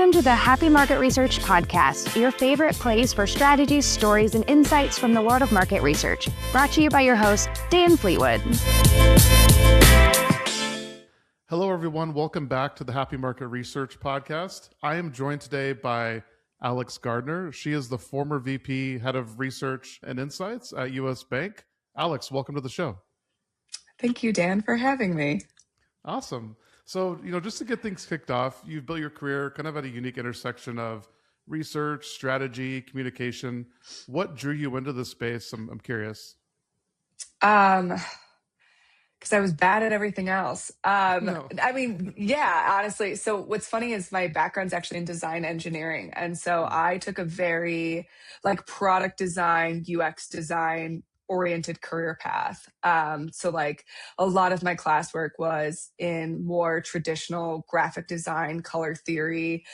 Welcome to the Happy Market Research Podcast, your favorite place for strategies, stories, and insights from the world of market research. Brought to you by your host, Dan Fleetwood. Hello, everyone. Welcome back to the Happy Market Research Podcast. I am joined today by Alex Gardner. She is the former VP, Head of Research and Insights at U.S. Bank. Alex, welcome to the show. Thank you, Dan, for having me. Awesome. So, just to get things kicked off, you've built your career kind of at a unique intersection of research, strategy, communication. What drew you into this space? I'm curious. Because I was bad at everything else. No. Honestly. So what's funny is my background's actually in design engineering. And so I took a very product design, UX design oriented career path. So a lot of my classwork was in more traditional graphic design, color theory,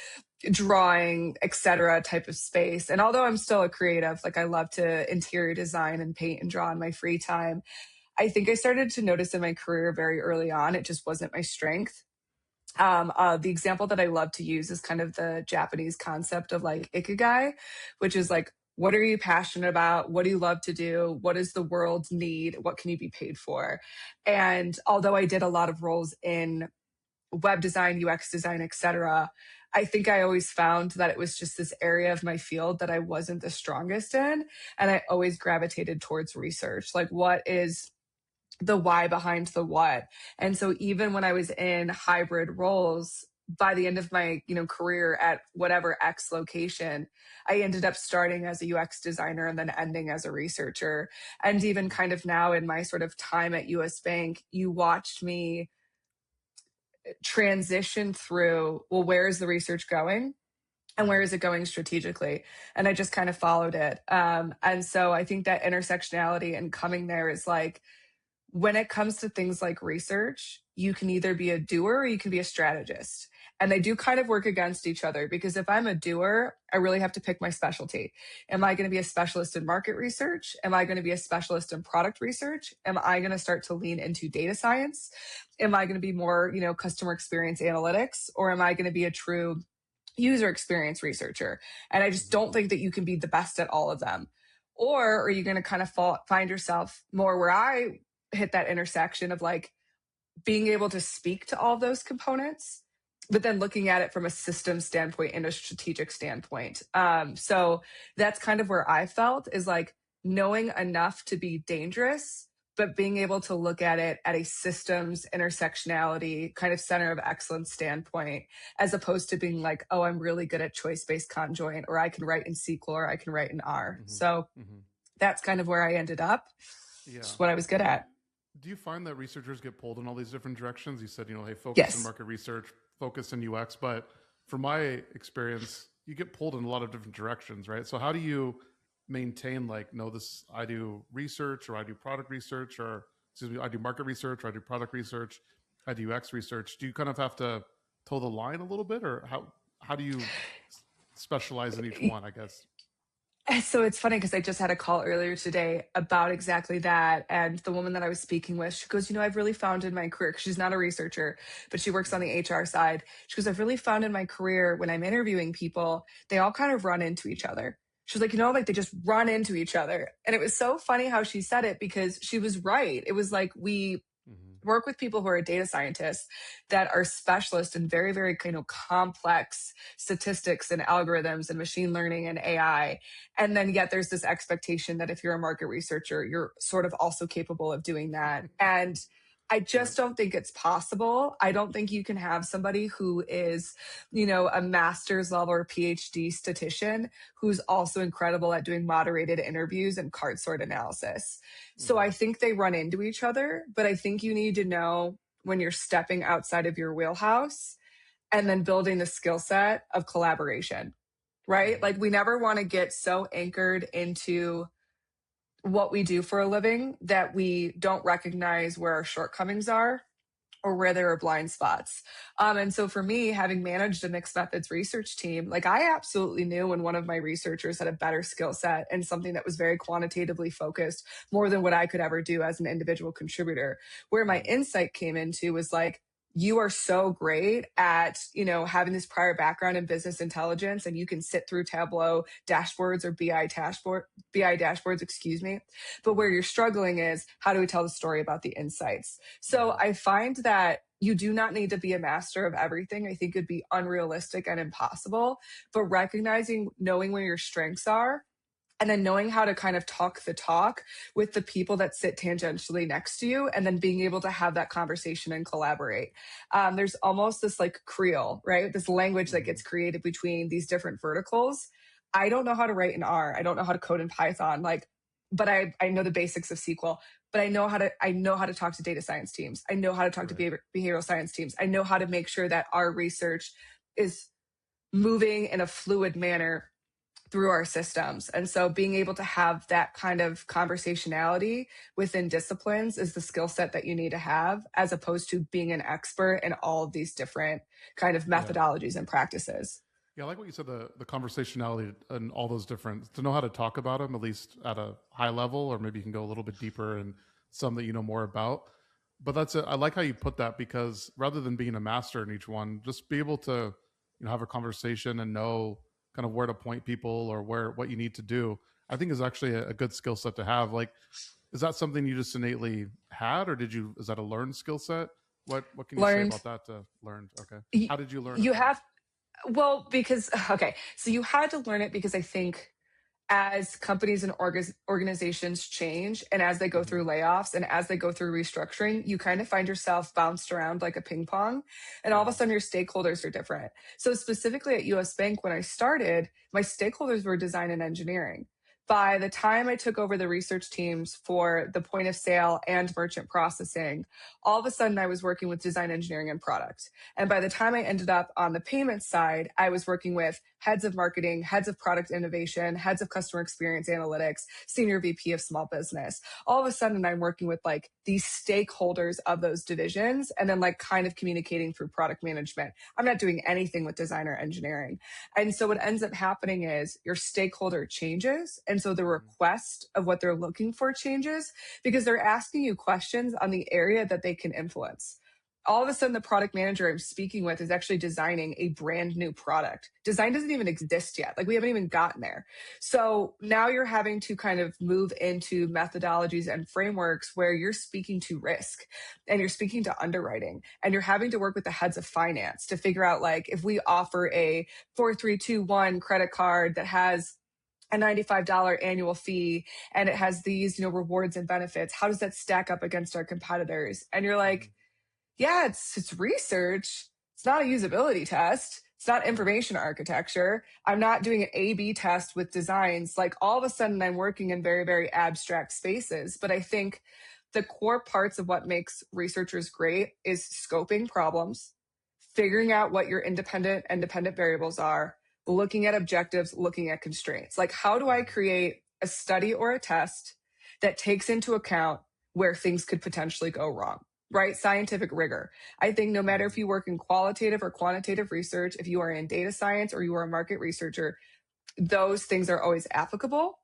drawing, etc. type of space. And although I'm still a creative, I love to interior design and paint and draw in my free time, I think I started to notice in my career very early on, it just wasn't my strength. The example that I love to use is kind of the Japanese concept of ikigai, which is what are you passionate about? What do you love to do? What does the world need? What can you be paid for? And although I did a lot of roles in web design, UX design, etc., I think I always found that it was just this area of my field that I wasn't the strongest in. And I always gravitated towards research. What is the why behind the what? And so even when I was in hybrid roles, by the end of my career at whatever X location, I ended up starting as a UX designer and then ending as a researcher. And even kind of now in my sort of time at US Bank, you watched me transition through, well, where is the research going? And where is it going strategically? And I just kind of followed it. And so I think that intersectionality and coming there is when it comes to things like research, you can either be a doer or you can be a strategist. And they do kind of work against each other, because if I'm a doer, I really have to pick my specialty. Am I going to be a specialist in market research? Am I going to be a specialist in product research? Am I going to start to lean into data science? Am I going to be more, customer experience analytics? Or am I going to be a true user experience researcher? And I just don't think that you can be the best at all of them. Or are you going to kind of find yourself more where I hit that intersection of being able to speak to all those components, but then looking at it from a system standpoint and a strategic standpoint. So that's kind of where I felt is knowing enough to be dangerous, but being able to look at it at a systems intersectionality kind of center of excellence standpoint, as opposed to being oh, I'm really good at choice-based conjoint, or I can write in SQL, or I can write in R. So that's kind of where I ended up. Yeah. It's what I was good at. Do you find that researchers get pulled in all these different directions? You said, hey, focus on market research, focus on UX, but from my experience, you get pulled in a lot of different directions, right? So how do you maintain I do research, or I do product research, or I do market research, or I do product research, I do UX research. Do you kind of have to toe the line a little bit, or how do you specialize in each one, I guess? So it's funny because I just had a call earlier today about exactly that. And the woman that I was speaking with, she goes, I've really found in my career, because she's not a researcher, but she works on the HR side. She goes, I've really found in my career when I'm interviewing people, they all kind of run into each other. She was they just run into each other. And it was so funny how she said it, because she was right. It was we work with people who are data scientists that are specialists in very, very complex statistics and algorithms and machine learning and AI. And then yet there's this expectation that if you're a market researcher, you're sort of also capable of doing that. And I just don't think it's possible. I don't think you can have somebody who is, a master's level or PhD statistician who's also incredible at doing moderated interviews and card sort analysis. So I think they run into each other, but I think you need to know when you're stepping outside of your wheelhouse and then building the skill set of collaboration, right? We never want to get so anchored into what we do for a living that we don't recognize where our shortcomings are or where there are blind spots. And so for me, having managed a mixed methods research team, I absolutely knew when one of my researchers had a better skill set and something that was very quantitatively focused, more than what I could ever do as an individual contributor. Where my insight came into was you are so great at, having this prior background in business intelligence, and you can sit through Tableau dashboards or BI dashboards, excuse me. But where you're struggling is, how do we tell the story about the insights? So I find that you do not need to be a master of everything. I think it'd be unrealistic and impossible, but knowing where your strengths are, and then knowing how to kind of talk the talk with the people that sit tangentially next to you, and then being able to have that conversation and collaborate. There's almost this like Creole, right? This language that gets created between these different verticals. I don't know how to write in R. I don't know how to code in Python. But I know the basics of SQL, but I know how to talk to data science teams. I know how to talk to behavioral science teams. I know how to make sure that our research is moving in a fluid manner through our systems. And so being able to have that kind of conversationality within disciplines is the skill set that you need to have, as opposed to being an expert in all of these different kind of methodologies and practices. Yeah, I like what you said, the conversationality and all those different, to know how to talk about them, at least at a high level, or maybe you can go a little bit deeper in some that you know more about. But that's it. I like how you put that, because rather than being a master in each one, just be able to have a conversation and know kind of where to point people or what you need to do, I think is actually a good skill set to have. Like, is that something you just innately had, or is that a learned skill set? What can you say about that? Learned. Okay. How did you learn it? So you had to learn it because I think as companies and organizations change, and as they go through layoffs and as they go through restructuring, you kind of find yourself bounced around like a ping pong, and all of a sudden your stakeholders are different. So specifically at US Bank, when I started, my stakeholders were design and engineering. By the time I took over the research teams for the point of sale and merchant processing, all of a sudden I was working with design engineering and product. And by the time I ended up on the payments side, I was working with heads of marketing, heads of product innovation, heads of customer experience analytics, senior VP of small business. All of a sudden I'm working with like these stakeholders of those divisions, and then like kind of communicating through product management. I'm not doing anything with design or engineering. And so what ends up happening is your stakeholder changes. And so the request of what they're looking for changes, because they're asking you questions on the area that they can influence. All of a sudden, the product manager I'm speaking with is actually designing a brand new product. Design doesn't even exist yet. Like, we haven't even gotten there. So now you're having to kind of move into methodologies and frameworks where you're speaking to risk and you're speaking to underwriting, and you're having to work with the heads of finance to figure out, like, if we offer a 4321 credit card that has a $95 annual fee and it has these, rewards and benefits, how does that stack up against our competitors? And you're like, yeah, it's research. It's not a usability test. It's not information architecture. I'm not doing an A/B test with designs. Like, all of a sudden I'm working in very, very abstract spaces. But I think the core parts of what makes researchers great is scoping problems, figuring out what your independent and dependent variables are, looking at objectives, looking at constraints. Like, how do I create a study or a test that takes into account where things could potentially go wrong? Right? Scientific rigor. I think no matter if you work in qualitative or quantitative research, if you are in data science or you are a market researcher, those things are always applicable.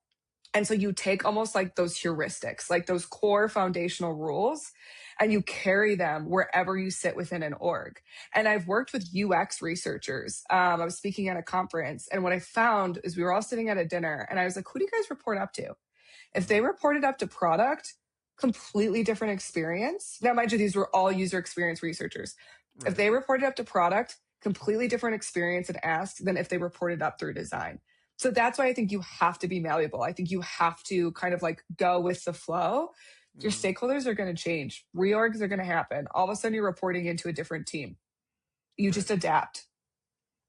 And so you take almost like those heuristics, like those core foundational rules, and you carry them wherever you sit within an org. And I've worked with UX researchers. I was speaking at a conference, and what I found is we were all sitting at a dinner, and I was like, who do you guys report up to? If they reported up to product, completely different experience. Now, mind you, these were all user experience researchers. Right. If they reported up to product, completely different experience and ask than if they reported up through design. So that's why I think you have to be malleable. I think you have to kind of like go with the flow. Your stakeholders are going to change. Reorgs are going to happen. All of a sudden you're reporting into a different team. You just adapt.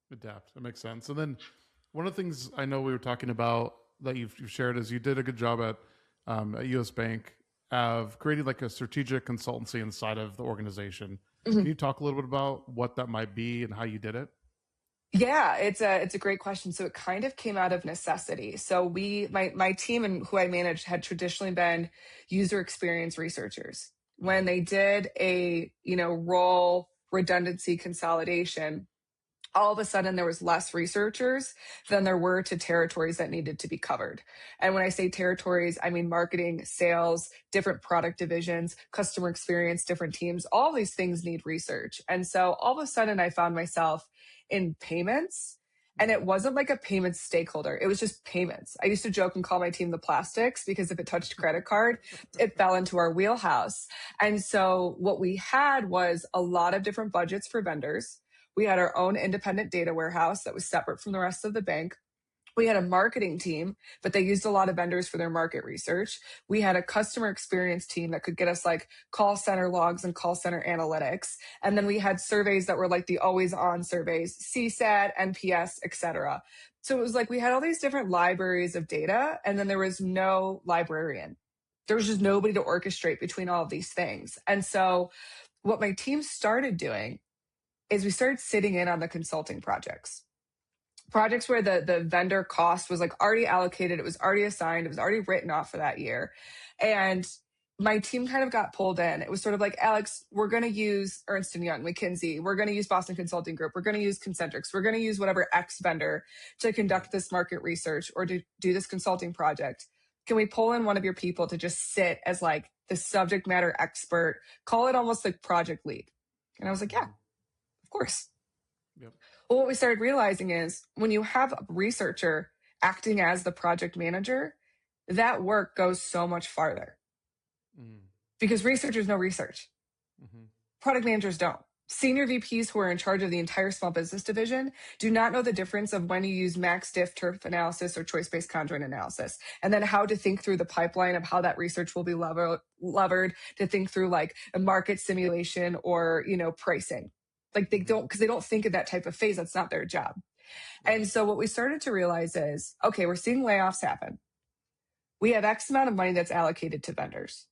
That makes sense. And then one of the things I know we were talking about that you've shared is you did a good job at US Bank of creating like a strategic consultancy inside of the organization. Mm-hmm. Can you talk a little bit about what that might be and how you did it? Yeah, it's a great question. So it kind of came out of necessity. So my team and who I managed had traditionally been user experience researchers. When they did a role redundancy consolidation, all of a sudden there was less researchers than there were to territories that needed to be covered. And when I say territories, I mean marketing, sales, different product divisions, customer experience, different teams. All these things need research. And so all of a sudden I found myself in payments. And it wasn't like a payments stakeholder. It was just payments. I used to joke and call my team the plastics because if it touched credit card, it fell into our wheelhouse. And so what we had was a lot of different budgets for vendors. We had our own independent data warehouse that was separate from the rest of the bank. We had a marketing team, but they used a lot of vendors for their market research. We had a customer experience team that could get us like call center logs and call center analytics. And then we had surveys that were like the always on surveys, CSAT, NPS, etc. So it was like we had all these different libraries of data, and then there was no librarian. There was just nobody to orchestrate between all of these things. And so what my team started doing is we started sitting in on the consulting projects where the vendor cost was like already allocated. It was already assigned. It was already written off for that year. And my team kind of got pulled in. It was sort of like, Alex, we're going to use Ernst & Young, McKinsey. We're going to use Boston Consulting Group. We're going to use Concentrix. We're going to use whatever X vendor to conduct this market research or to do this consulting project. Can we pull in one of your people to just sit as like the subject matter expert, call it almost like project lead? And I was like, yeah, of course. Yep. Well, what we started realizing is when you have a researcher acting as the project manager, that work goes so much farther because researchers know research. Product managers don't. Senior VPs who are in charge of the entire small business division do not know the difference of when you use max diff turf analysis or choice-based conjoint analysis, and then how to think through the pipeline of how that research will be levered to think through like a market simulation or, pricing. Like they don't, because they don't think of that type of phase. That's not their job. And so what we started to realize is, okay, we're seeing layoffs happen. We have X amount of money that's allocated to vendors.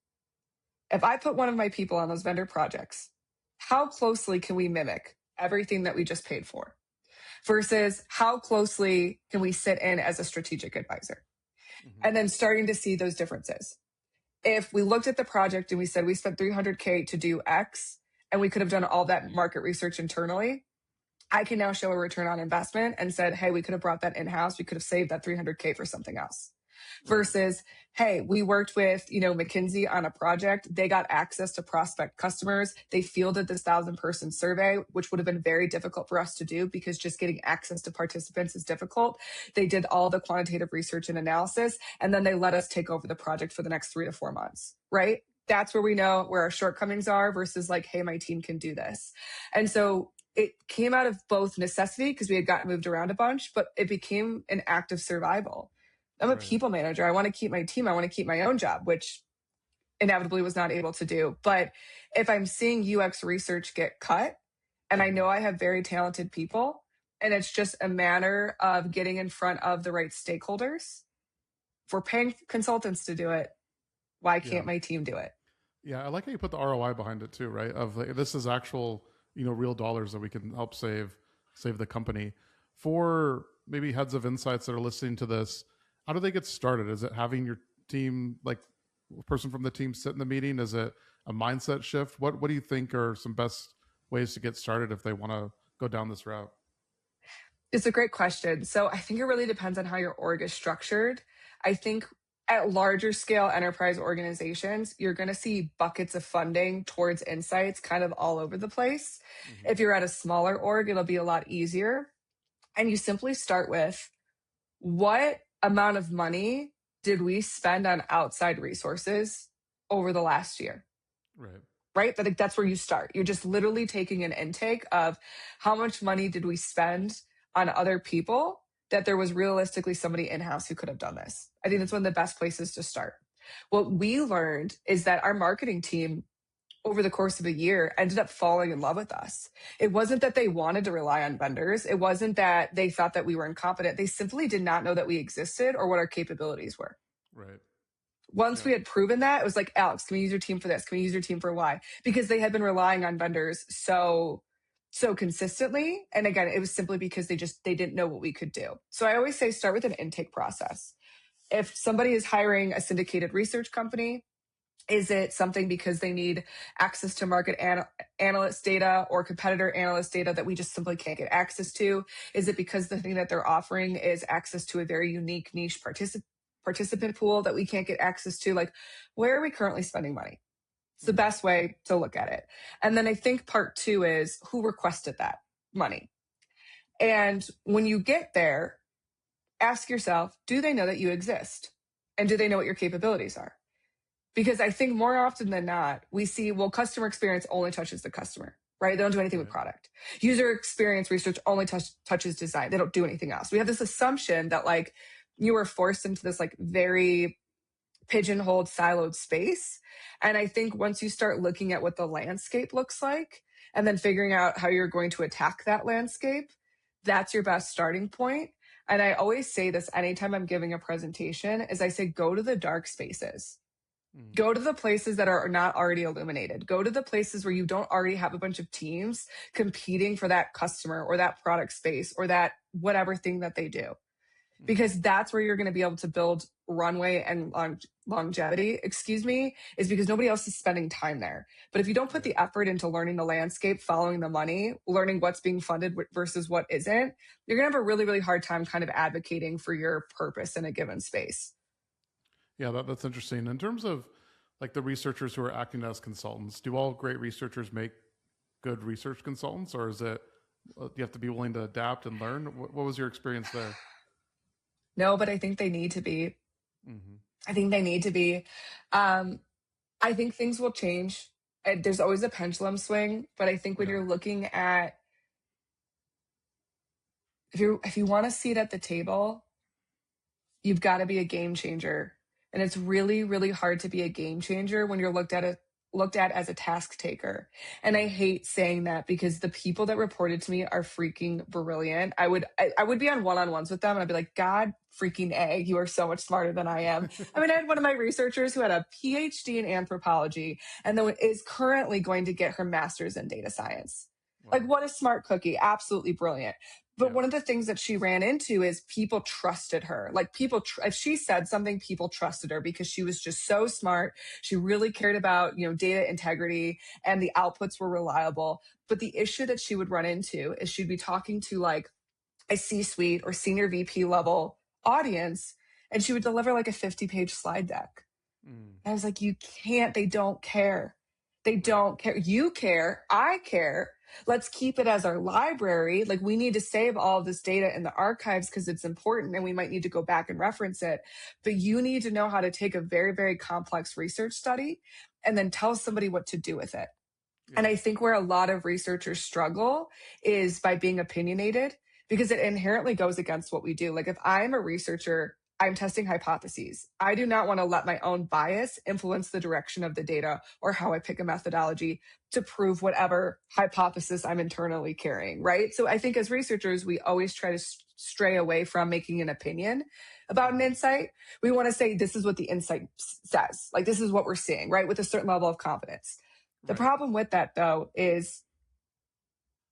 If I put one of my people on those vendor projects, how closely can we mimic everything that we just paid for versus how closely can we sit in as a strategic advisor? And then starting to see those differences. If we looked at the project and we said we spent $300K to do X, and we could have done all that market research internally, I can now show a return on investment and said, hey, we could have brought that in-house. We could have saved that $300K for something else. Versus, hey, we worked with, McKinsey on a project. They got access to prospect customers. They fielded this 1,000-person survey, which would have been very difficult for us to do because just getting access to participants is difficult. They did all the quantitative research and analysis, and then they let us take over the project for the next 3 to 4 months, right? That's where we know where our shortcomings are versus like, hey, my team can do this. And so it came out of both necessity because we had gotten moved around a bunch, but it became an act of survival. I'm a people manager. I want to keep my team. I want to keep my own job, which inevitably was not able to do. But if I'm seeing UX research get cut, and I know I have very talented people, and it's just a matter of getting in front of the right stakeholders, if we're paying consultants to do it, why can't my team do it? Yeah, I like how you put the ROI behind it too, right? Of like, this is actual, real dollars that we can help save the company. For maybe heads of insights that are listening to this, how do they get started? Is it having your team, like a person from the team, sit in the meeting? Is it a mindset shift? What do you think are some best ways to get started if they want to go down this route? It's a great question. So I think it really depends on how your org is structured. I think at larger scale enterprise organizations, you're going to see buckets of funding towards insights kind of all over the place. If you're at a smaller org, it'll be a lot easier. And you simply start with, what amount of money did we spend on outside resources over the last year? Right? But that's where you start. You're just literally taking an intake of how much money did we spend on other people that there was realistically somebody in-house who could have done this. I think that's one of the best places to start. What we learned is that our marketing team over the course of a year ended up falling in love with us. It wasn't that they wanted to rely on vendors. It wasn't that they thought that we were incompetent. They simply did not know that we existed or what our capabilities were. Once we had proven that, it was like, Alex, can we use your team for this? Can we use your team for Y? Because they had been relying on vendors so consistently. And again, it was simply because they didn't know what we could do. So I always say start with an intake process. If somebody is hiring a syndicated research company, Is it something because they need access to market analyst data or competitor analyst data that we just simply can't get access to? Is it because the thing that they're offering is access to a very unique niche participant pool that we can't get access to? Like, where are we currently spending money? It's the best way to look at it. And then I think part two is who requested that money? And when you get there, ask yourself, do they know that you exist? And do they know what your capabilities are? Because I think more often than not, we see, well, customer experience only touches the customer, right? They don't do anything with product. User experience research only touches design. They don't do anything else. We have this assumption that like you are forced into this like very pigeonholed, siloed space. And I think once you start looking at what the landscape looks like and then figuring out how you're going to attack that landscape, that's your best starting point. And I always say this anytime I'm giving a presentation is I say, go to the dark spaces. Go to the places that are not already illuminated. Go to the places where you don't already have a bunch of teams competing for that customer or that product space or that whatever thing that they do. Because that's where you're going to be able to build runway and longevity, is because nobody else is spending time there. But if you don't put the effort into learning the landscape, following the money, learning what's being funded versus what isn't, you're going to have a really, really hard time kind of advocating for your purpose in a given space. Yeah, that's interesting. In terms of like the researchers who are acting as consultants, do all great researchers make good research consultants, or is it you have to be willing to adapt and learn? What was your experience there? No, but I think they need to be. I think they need to be. I think things will change. There's always a pendulum swing, but I think when you're looking at, if you want a seat at the table, you've got to be a game changer. And it's really, really hard to be a game changer when you're looked at as a task taker. And I hate saying that because the people that reported to me are freaking brilliant. I would be on one-on-ones with them and I'd be like, God freaking A, you are so much smarter than I am. I mean, I had one of my researchers who had a PhD in anthropology and then is currently going to get her master's in data science. Wow. Like, what a smart cookie. Absolutely brilliant. But one of the things that she ran into is people trusted her. Like if she said something, people trusted her because she was just so smart. She really cared about, data integrity and the outputs were reliable. But the issue that she would run into is she'd be talking to like a C-suite or senior VP level audience, and she would deliver like a 50-page slide deck. I was like, you can't, they don't care. They don't care. You care. I care. Let's keep it as our library. Like we need to save all of this data in the archives because it's important and we might need to go back and reference it. But you need to know how to take a very, very complex research study and then tell somebody what to do with it. And I think where a lot of researchers struggle is by being opinionated because it inherently goes against what we do. Like if I'm a researcher, I'm testing hypotheses. I do not want to let my own bias influence the direction of the data or how I pick a methodology to prove whatever hypothesis I'm internally carrying, right? So I think as researchers, we always try to stray away from making an opinion about an insight. We want to say, this is what the insight says. Like, this is what we're seeing, right? With a certain level of confidence. The problem with that, though, is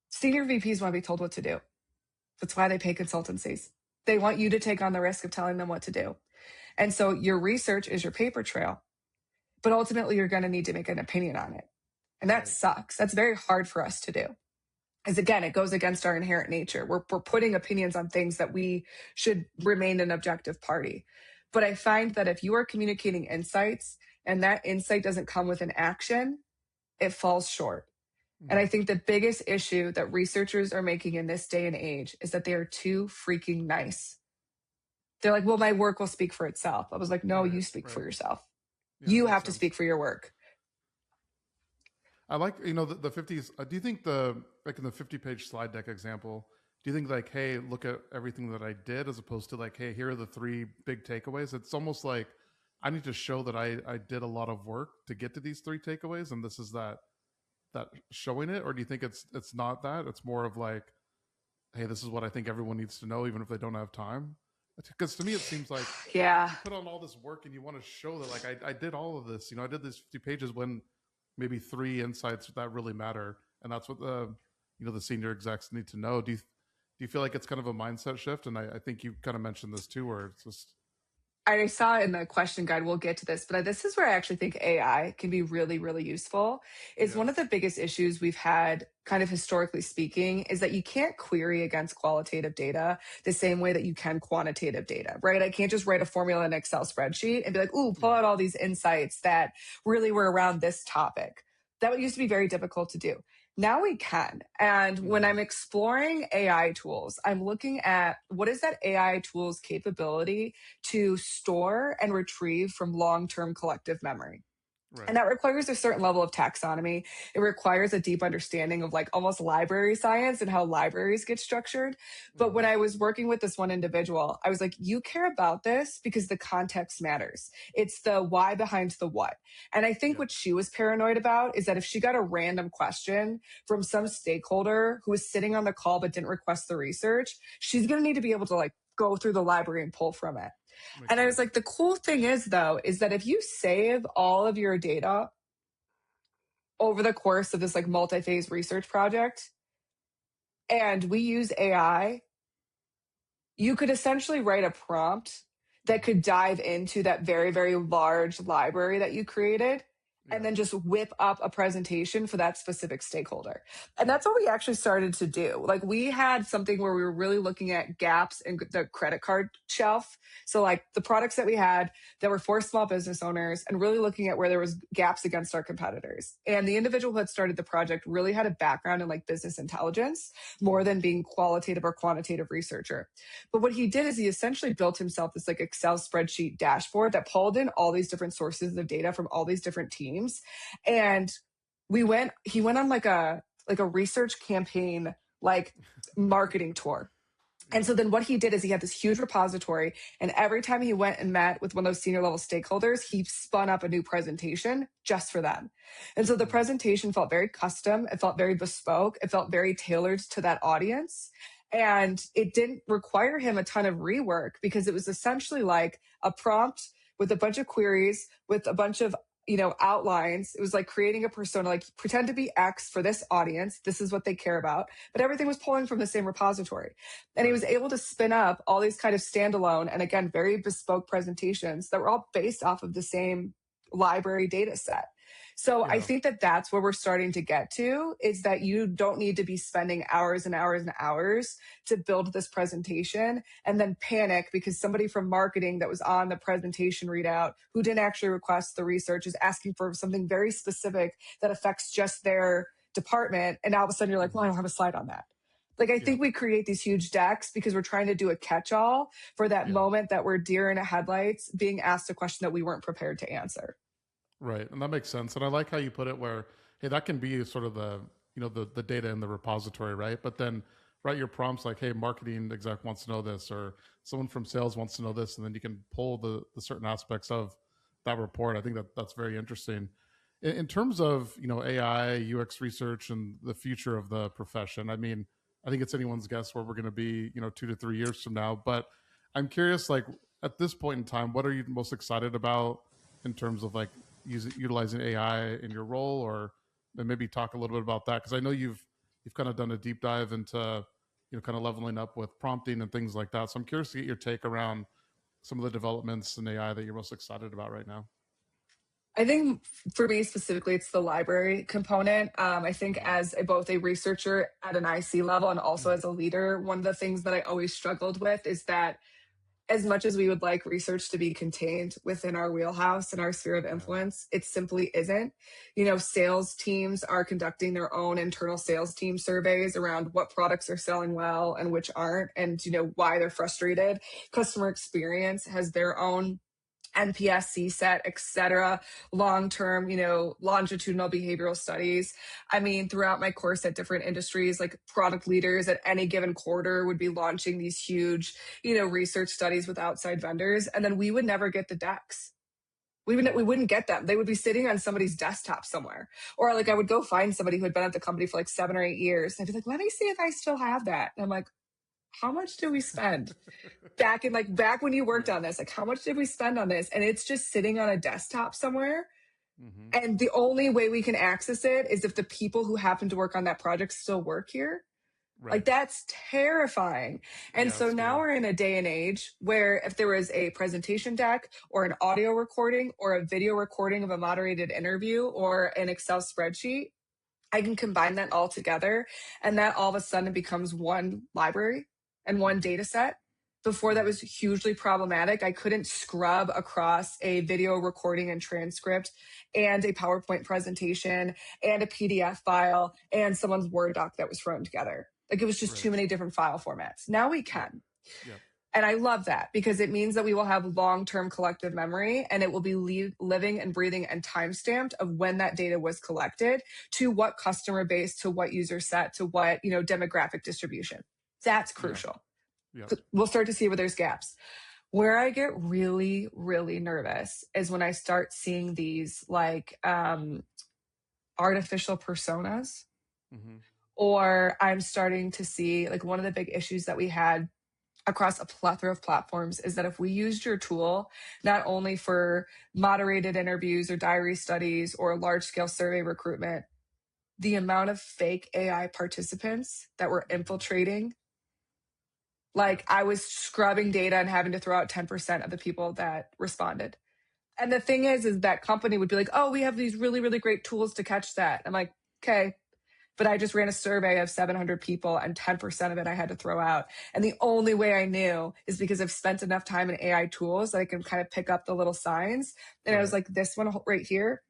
senior VPs want to be told what to do. That's why they pay consultancies. They want you to take on the risk of telling them what to do. And so your research is your paper trail, but ultimately you're going to need to make an opinion on it. And that sucks. That's very hard for us to do. As again, it goes against our inherent nature. We're putting opinions on things that we should remain an objective party. But I find that if you are communicating insights and that insight doesn't come with an action, it falls short. And I think the biggest issue that researchers are making in this day and age is that they are too freaking nice. They're like, well, my work will speak for itself. I was like, no, you speak for yourself. You have to speak for your work. I like, the 50s. Do you think like in the 50-page slide deck example, do you think like, hey, look at everything that I did as opposed to like, hey, here are the 3 big takeaways? It's almost like I need to show that I did a lot of work to get to these 3 takeaways. And this is that showing it, or do you think it's not that? It's more of like, hey, this is what I think everyone needs to know, even if they don't have time. Because to me, it seems like you put on all this work and you want to show that like I did all of this. I did these 50 pages when maybe 3 insights that really matter, and that's what the senior execs need to know. Do you feel like it's kind of a mindset shift? And I think you kind of mentioned this too, where it's just I saw in the question guide, we'll get to this, but this is where I actually think AI can be really, really useful. Is one of the biggest issues we've had, kind of historically speaking, is that you can't query against qualitative data the same way that you can quantitative data, right? I can't just write a formula in an Excel spreadsheet and be like, ooh, pull out all these insights that really were around this topic. That used to be very difficult to do. Now we can. And when I'm exploring AI tools, I'm looking at what is that AI tool's capability to store and retrieve from long-term collective memory. Right. And that requires a certain level of taxonomy. It requires a deep understanding of like almost library science and how libraries get structured. But when I was working with this one individual, I was like, you care about this because the context matters. It's the why behind the what. And I think what she was paranoid about is that if she got a random question from some stakeholder who was sitting on the call but didn't request the research, she's going to need to be able to like go through the library and pull from it. And I was like, the cool thing is, though, is that if you save all of your data over the course of this like multi-phase research project, and we use AI, you could essentially write a prompt that could dive into that very, very large library that you created and then just whip up a presentation for that specific stakeholder. And that's what we actually started to do. Like we had something where we were really looking at gaps in the credit card shelf. So like the products that we had that were for small business owners and really looking at where there was gaps against our competitors. And the individual who had started the project really had a background in like business intelligence more than being qualitative or quantitative researcher. But what he did is he essentially built himself this like Excel spreadsheet dashboard that pulled in all these different sources of data from all these different teams. And he went on like a research campaign, like marketing tour. And so then what he did is he had this huge repository, and every time he went and met with one of those senior level stakeholders, he spun up a new presentation just for them. And so the presentation felt very custom. It felt very bespoke. It felt very tailored to that audience. And it didn't require him a ton of rework because it was essentially like a prompt with a bunch of queries, with a bunch of outlines. It was like creating a persona, like pretend to be X for this audience. This is what they care about. But everything was pulling from the same repository. And he was able to spin up all these kind of standalone and again, very bespoke presentations that were all based off of the same library data set. So I think that that's where we're starting to get to, is that you don't need to be spending hours and hours and hours to build this presentation and then panic because somebody from marketing that was on the presentation readout who didn't actually request the research is asking for something very specific that affects just their department. And all of a sudden you're like, well, I don't have a slide on that. Like, I think we create these huge decks because we're trying to do a catch-all for that moment that we're deer in the headlights being asked a question that we weren't prepared to answer. Right. And that makes sense. And I like how you put it where, hey, that can be sort of the, the data in the repository, right? But then write your prompts like, hey, marketing exec wants to know this, or someone from sales wants to know this. And then you can pull the certain aspects of that report. I think that's very interesting. In terms of, AI, UX research, and the future of the profession, I mean, I think it's anyone's guess where we're going to be, 2 to 3 years from now. But I'm curious, like at this point in time, what are you most excited about in terms of like utilizing AI in your role, or maybe talk a little bit about that? Because I know you've kind of done a deep dive into, kind of leveling up with prompting and things like that. So I'm curious to get your take around some of the developments in AI that you're most excited about right now. I think for me specifically, it's the library component. I think as both a researcher at an IC level and also as a leader, one of the things that I always struggled with is that as much as we would like research to be contained within our wheelhouse and our sphere of influence, it simply isn't. Sales teams are conducting their own internal sales team surveys around what products are selling well and which aren't, and, why they're frustrated. Customer experience has their own NPS, CSAT, et cetera, long-term, longitudinal behavioral studies. I mean, throughout my course at different industries, like product leaders at any given quarter would be launching these huge, research studies with outside vendors. And then we would never get the decks. We wouldn't get them. They would be sitting on somebody's desktop somewhere. Or like I would go find somebody who had been at the company for like 7 or 8 years. And I'd be like, let me see if I still have that. And I'm like, how much did we spend back when you worked on this? Like, how much did we spend on this? And it's just sitting on a desktop somewhere. Mm-hmm. And the only way we can access it is if the people who happen to work on that project still work here. Like, that's terrifying. And so now we're in a day and age where if there was a presentation deck or an audio recording or a video recording of a moderated interview or an Excel spreadsheet, I can combine that all together, and that all of a sudden becomes one library and one data set. Before, that was hugely problematic. I couldn't scrub across a video recording and transcript and a PowerPoint presentation and a PDF file and someone's Word doc that was thrown together. Like, it was just too many different file formats. Now we can. And I love that, because it means that we will have long-term collective memory, and it will be living and breathing and time-stamped of when that data was collected, to what customer base, to what user set, to what, demographic distribution. That's crucial. We'll start to see where there's gaps. Where I get really, really nervous is when I start seeing these like artificial personas, or I'm starting to see, like, one of the big issues that we had across a plethora of platforms is that if we used your tool, not only for moderated interviews or diary studies or large scale survey recruitment, the amount of fake AI participants that were infiltrating, like, I was scrubbing data and having to throw out 10% of the people that responded. And the thing is that company would be like, oh, we have these really, really great tools to catch that. I'm like, okay. But I just ran a survey of 700 people, and 10% of it I had to throw out. And the only way I knew is because I've spent enough time in AI tools that I can kind of pick up the little signs. And I was like, this one right here,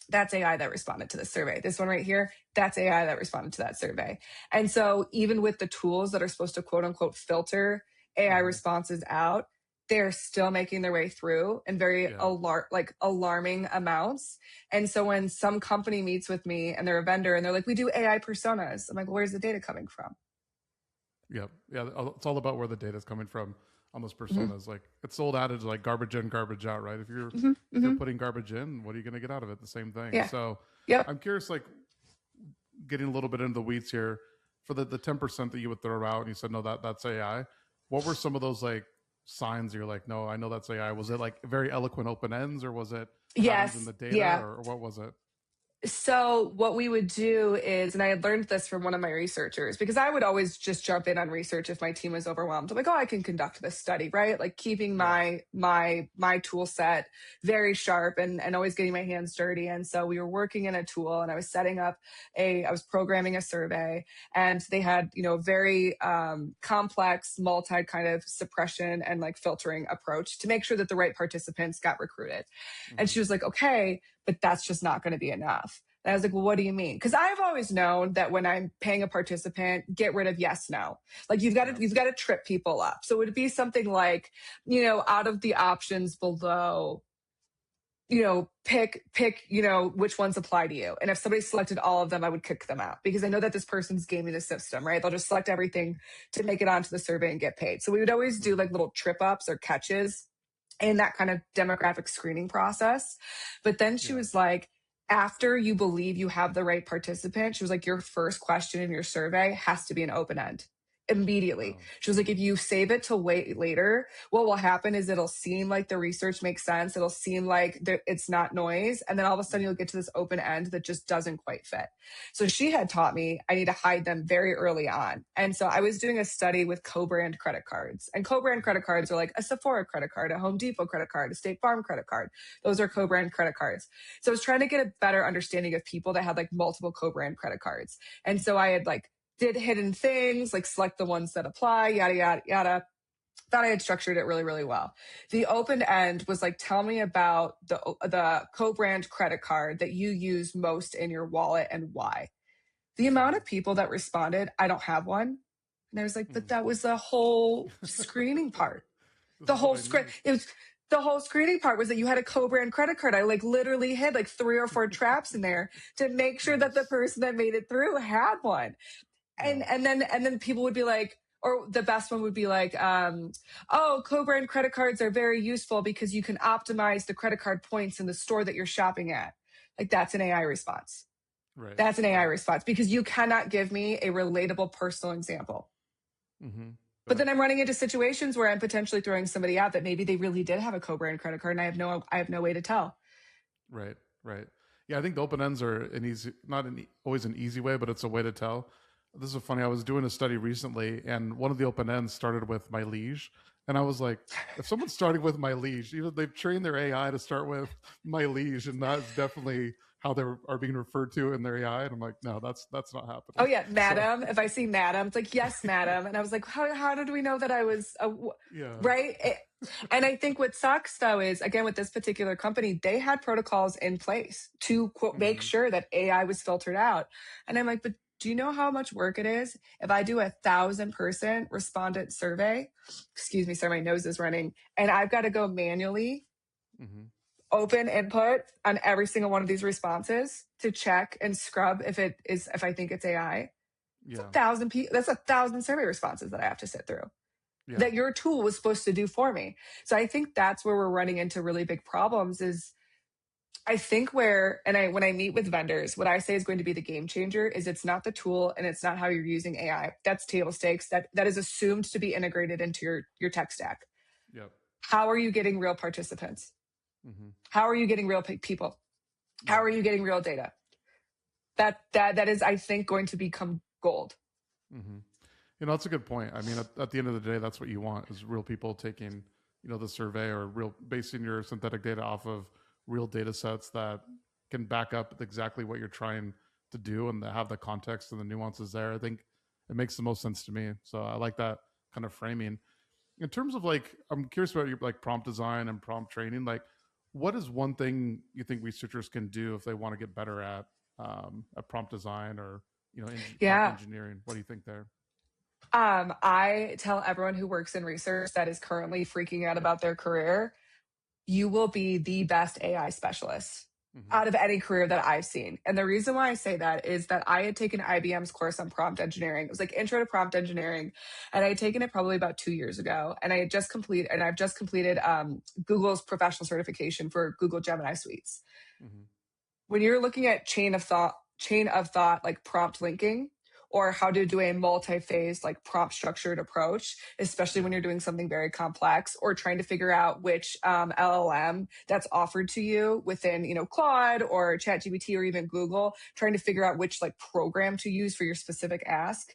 that's AI that responded to the survey. This one right here, that's AI that responded to that survey. And so even with the tools that are supposed to quote unquote filter AI responses out, they're still making their way through in very alarming amounts. And so when some company meets with me and they're a vendor and they're like, we do AI personas, I'm like, well, where's the data coming from? Yeah. It's all about where the data is coming from on those personas. Like, it's old adage, like garbage in, garbage out, right? If you're putting garbage in, what are you going to get out of it? The same thing. Yeah. So I'm curious, like, getting a little bit into the weeds here, for the 10% that you would throw out and you said, no, that's AI. What were some of those like signs you're like, no, I know that's AI? Was it like very eloquent open ends, or was it patterns in the data, or what was it? So what we would do is, and I had learned this from one of my researchers, because I would always just jump in on research if my team was overwhelmed. I'm like, oh, I can conduct this study, right? Like, keeping my tool set very sharp and always getting my hands dirty. And so we were working in a tool, and I was I was programming a survey, and they had, very complex multi kind of suppression and like filtering approach to make sure that the right participants got recruited. And she was like, okay, but that's just not going to be enough. And I was like, well, what do you mean? Because I've always known that when I'm paying a participant, get rid of yes, no. Like, you've got to trip people up. So it would be something like, out of the options below, pick, which ones apply to you. And if somebody selected all of them, I would kick them out, because I know that this person's gaming the system, right? They'll just select everything to make it onto the survey and get paid. So we would always do like little trip ups or catches in that kind of demographic screening process. But then she was like, after you believe you have the right participant, she was like, your first question in your survey has to be an open end. Immediately. She was like, if you save it to wait later, what will happen is it'll seem like the research makes sense. It'll seem like it's not noise. And then all of a sudden you'll get to this open end that just doesn't quite fit. So she had taught me I need to hide them very early on. And so I was doing a study with co-brand credit cards, and co-brand credit cards are like a Sephora credit card, a Home Depot credit card, a State Farm credit card. Those are co-brand credit cards. So I was trying to get a better understanding of people that had like multiple co-brand credit cards. And so I had did hidden things, like select the ones that apply, yada, yada, yada. Thought I had structured it really, really well. The open end was like, tell me about the co-brand credit card that you use most in your wallet and why. The amount of people that responded, I don't have one. And I was like, but that was the whole screening part. The whole screening part was that you had a co-brand credit card. I literally hid 3 or 4 traps in there to make sure that the person that made it through had one. And then people would be like, or the best one would be like, oh, co-brand credit cards are very useful because you can optimize the credit card points in the store that you're shopping at. Like, that's an AI response. Right. That's an AI response, because you cannot give me a relatable personal example. But then I'm running into situations where I'm potentially throwing somebody out that maybe they really did have a co-brand credit card, and I have no way to tell. Right. Yeah, I think the open ends are not always an easy way, but it's a way to tell. This is funny. I was doing a study recently, and one of the open ends started with my liege. And I was like, if someone's starting with my liege, they've trained their AI to start with my liege, and that's definitely how they are being referred to in their AI. And I'm like, no, that's not happening. Oh yeah, madam. So, if I see madam, it's like, yes, madam. And I was like, how did we know that I was right? And I think what sucks though is, again, with this particular company, they had protocols in place to quote make sure that AI was filtered out. And I'm like, but do you know how much work it is if I do 1,000-person respondent survey? Excuse me, sorry, my nose is running, and I've got to go manually open input on every single one of these responses to check and scrub if I think it's AI. Yeah. 1,000 people. That's 1,000 survey responses that I have to sit through. Yeah. That your tool was supposed to do for me. So I think that's where we're running into really big problems is I think when I meet with vendors, what I say is going to be the game changer is it's not the tool and it's not how you're using AI. That's table stakes. That is assumed to be integrated into your tech stack. Yep. How are you getting real participants? How are you getting real people? How are you getting real data? That is, I think, going to become gold. That's a good point. I mean, at the end of the day, that's what you want is real people taking, the survey or basing your synthetic data off of real data sets that can back up exactly what you're trying to do and have the context and the nuances there. I think it makes the most sense to me. So I like that kind of framing. In terms of I'm curious about your prompt design and prompt training. What is one thing you think researchers can do if they want to get better at prompt design or prompt engineering? What do you think there? I tell everyone who works in research that is currently freaking out about their career, you will be the best AI specialist out of any career that I've seen. And the reason why I say that is that I had taken IBM's course on prompt engineering. It was intro to prompt engineering. And I had taken it probably about 2 years ago. And I've just completed Google's professional certification for Google Gemini suites. When you're looking at chain of thought, like prompt linking, or how to do a multi-phase prompt structured approach, especially when you're doing something very complex or trying to figure out which LLM that's offered to you within, Claude or ChatGPT or even Google, trying to figure out which program to use for your specific ask.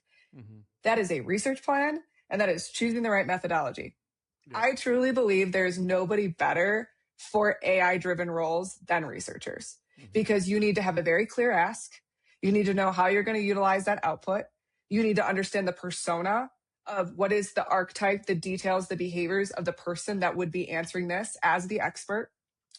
That is a research plan, and that is choosing the right methodology. Yeah. I truly believe there's nobody better for AI-driven roles than researchers because you need to have a very clear ask. You need to know how you're going to utilize that output. You need to understand the persona of what is the archetype, the details, the behaviors of the person that would be answering this as the expert.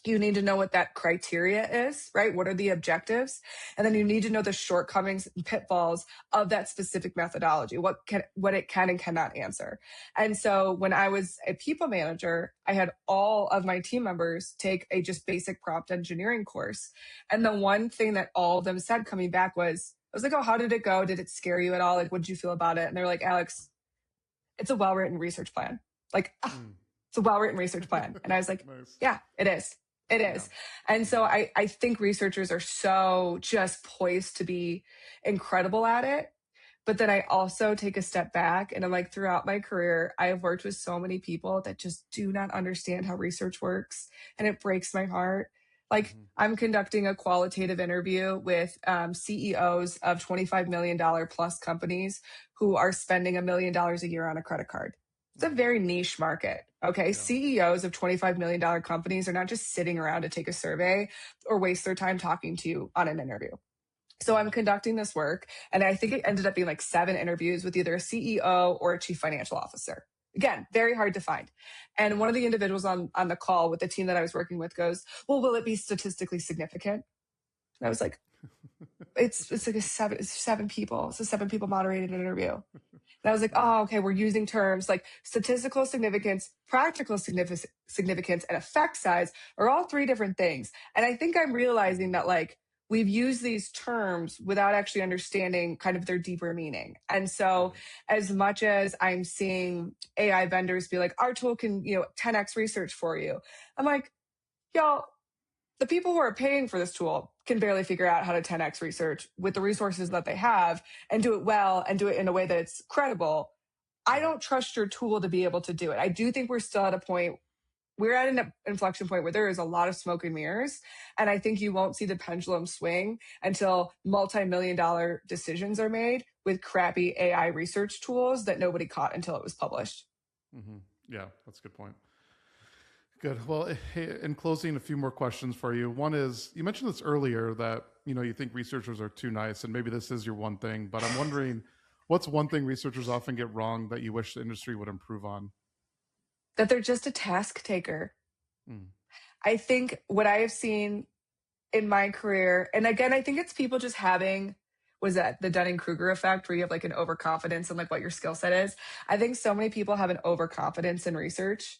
You need to know what that criteria is, right? What are the objectives? And then you need to know the shortcomings and pitfalls of that specific methodology, what it can and cannot answer. And so when I was a people manager, I had all of my team members take a just basic prompt engineering course. And the one thing that all of them said coming back was, I was like, oh, how did it go? Did it scare you at all? What did you feel about it? And they're like, Alex, it's a well-written research plan. It's a well-written research plan. And I was like, nice. Yeah, it is. It is. Yeah. And so I think researchers are so just poised to be incredible at it. But then I also take a step back and I'm like, throughout my career, I have worked with so many people that just do not understand how research works. And it breaks my heart. I'm conducting a qualitative interview with CEOs of $25 million plus companies who are spending $1 million a year on a credit card. It's a very niche market. Okay. Yeah. CEOs of $25 million companies are not just sitting around to take a survey or waste their time talking to you on an interview. So I'm conducting this work, and I think it ended up being 7 interviews with either a CEO or a chief financial officer. Again, very hard to find. And one of the individuals on the call with the team that I was working with goes, well, will it be statistically significant? And I was like, it's seven people. It's a 7 people moderated interview. And I was like, oh, okay, we're using terms like statistical significance, practical significance, and effect size are all 3 different things. And I think I'm realizing that we've used these terms without actually understanding kind of their deeper meaning. And so as much as I'm seeing AI vendors be like, our tool can, 10x research for you. I'm like, y'all, the people who are paying for this tool can barely figure out how to 10x research with the resources that they have and do it well and do it in a way that it's credible. I don't trust your tool to be able to do it. I do think we're still at a point we're at an inflection point where there is a lot of smoke and mirrors. And I think you won't see the pendulum swing until multi-million-dollar decisions are made with crappy AI research tools that nobody caught until it was published. Mm-hmm. Yeah, that's a good point. Good. Well, hey, in closing, a few more questions for you. One is, you mentioned this earlier that, you think researchers are too nice, and maybe this is your one thing, but I'm wondering, what's one thing researchers often get wrong that you wish the industry would improve on? That they're just a task taker. I think what I have seen in my career, and again, I think it's people just having, was that the Dunning-Kruger effect, where you have like an overconfidence in like what your skill set is. I think so many people have an overconfidence in research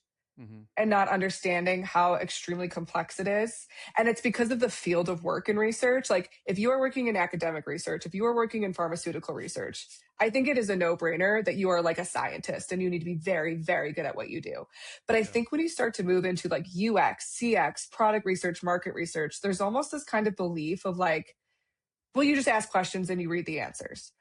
and not understanding how extremely complex it is. And it's because of the field of work in research. Like if you are working in academic research, if you are working in pharmaceutical research, I think it is a no-brainer that you are like a scientist and you need to be very, very good at what you do. But I think when you start to move into like UX, CX, product research, market research, there's almost this kind of belief of like, well, you just ask questions and you read the answers.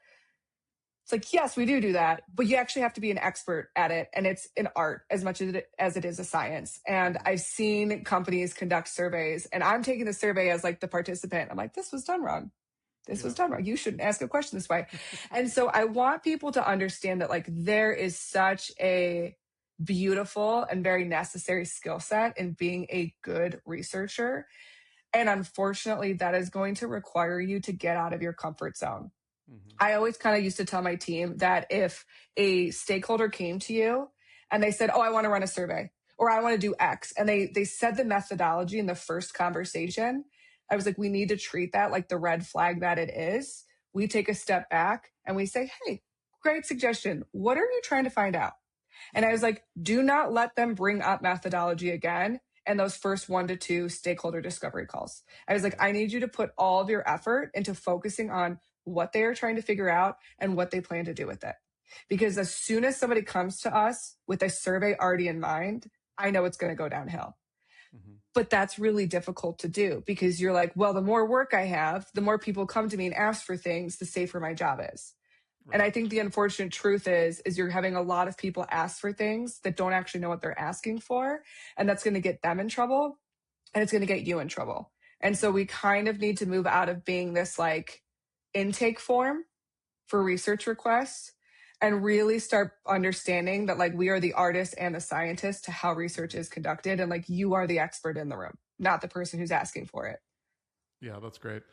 It's like, yes, we do that, but you actually have to be an expert at it. And it's an art as much as it is a science. And I've seen companies conduct surveys, and I'm taking the survey as like the participant. I'm like, this was done wrong. This was done wrong. You shouldn't ask a question this way. And so I want people to understand that like there is such a beautiful and very necessary skill set in being a good researcher. And unfortunately, that is going to require you to get out of your comfort zone. I always kind of used to tell my team that if a stakeholder came to you and they said, oh, I want to run a survey, or I want to do X, and they said the methodology in the first conversation, I was like, we need to treat that like the red flag that it is. We take a step back and we say, hey, great suggestion. What are you trying to find out? And I was like, do not let them bring up methodology again and those first 1 to 2 stakeholder discovery calls. I was like, I need you to put all of your effort into focusing on what they are trying to figure out and what they plan to do with it. Because as soon as somebody comes to us with a survey already in mind, I know it's going to go downhill. But that's really difficult to do because you're like, well, the more work I have, the more people come to me and ask for things, the safer my job is. Right. And I think the unfortunate truth is you're having a lot of people ask for things that don't actually know what they're asking for. And that's going to get them in trouble, and it's going to get you in trouble. And so we kind of need to move out of being this like intake form for research requests and really start understanding that like we are the artist and the scientist to how research is conducted. And like you are the expert in the room, not the person who's asking for it. Yeah, that's great.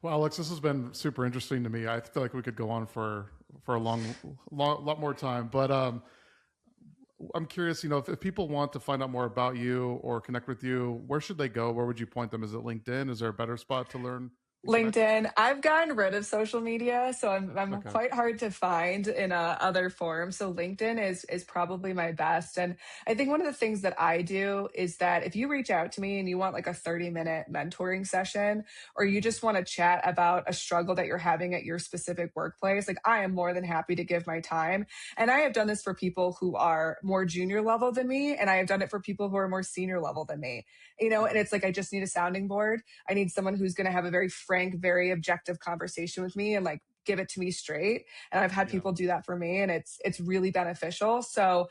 Well, Alex, this has been super interesting to me. I feel like we could go on for a lot more time, but I'm curious, if people want to find out more about you or connect with you, where should they go? Where would you point them? Is it LinkedIn? Is there a better spot to learn? LinkedIn. I've gotten rid of social media, so I'm okay. Quite hard to find in other forms. So LinkedIn is probably my best. And I think one of the things that I do is that if you reach out to me and you want like a 30-minute mentoring session, or you just want to chat about a struggle that you're having at your specific workplace, like I am more than happy to give my time. And I have done this for people who are more junior level than me, and I have done it for people who are more senior level than me. And it's like I just need a sounding board. I need someone who's going to have a very frank, very objective conversation with me and like give it to me straight. And I've had people do that for me, and it's really beneficial. So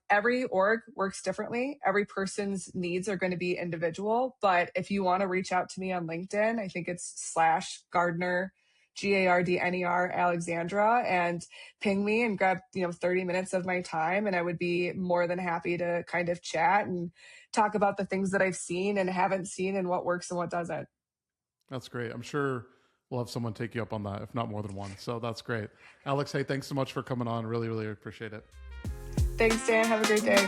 every org works differently. Every person's needs are going to be individual. But if you want to reach out to me on LinkedIn, I think it's /Gardner, Gardner, Alexandra, and ping me and grab 30 minutes of my time, and I would be more than happy to kind of chat and talk about the things that I've seen and haven't seen and what works and what doesn't. That's great. I'm sure we'll have someone take you up on that, if not more than one. So that's great. Alex, hey, thanks so much for coming on. Really, really appreciate it. Thanks, Dan. Have a great day.